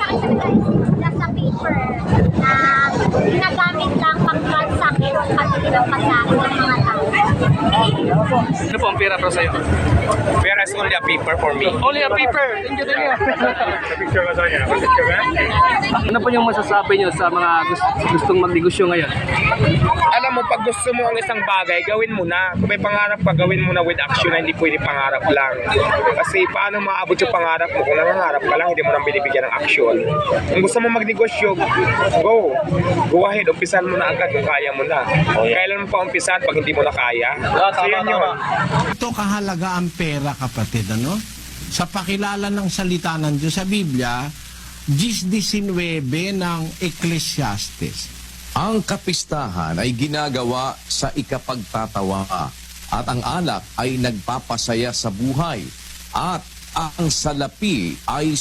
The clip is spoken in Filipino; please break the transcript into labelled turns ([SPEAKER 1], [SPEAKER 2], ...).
[SPEAKER 1] akin talaga is just a paper na ginagamit lang pang-transaction pati ng pagkain ng mga tao.
[SPEAKER 2] Ano po ang pera para sa'yo?
[SPEAKER 3] Pera is only a paper for me.
[SPEAKER 2] Only a paper! Thank you, thank you.
[SPEAKER 3] Picture ka sa kanya. Picture ka?
[SPEAKER 2] Ano po yung masasabi nyo sa mga gustong magnegosyo ngayon?
[SPEAKER 3] Alam mo, pag gusto mo ang isang bagay, gawin mo na. Kung may pangarap ka, gawin mo na with action na hindi pwede pangarap lang. Kasi paano maabot yung pangarap mo? Kung nangangarap ka lang, hindi mo nang binibigyan ng action. Kung gusto mo magnegosyo, go. Go ahead, umpisan mo na agad kung kaya mo na. Kailan mo pa umpisan pag hindi mo na kaya? So yun yun.
[SPEAKER 4] Ito kahalaga ang pera, kapatid, ano? Sa pakilala ng salita ng Diyos sa Biblia, 10:19 ng Ecclesiastes.
[SPEAKER 5] Ang kapistahan ay ginagawa sa ikapagtatawa at ang alak ay nagpapasaya sa buhay at ang salapi ay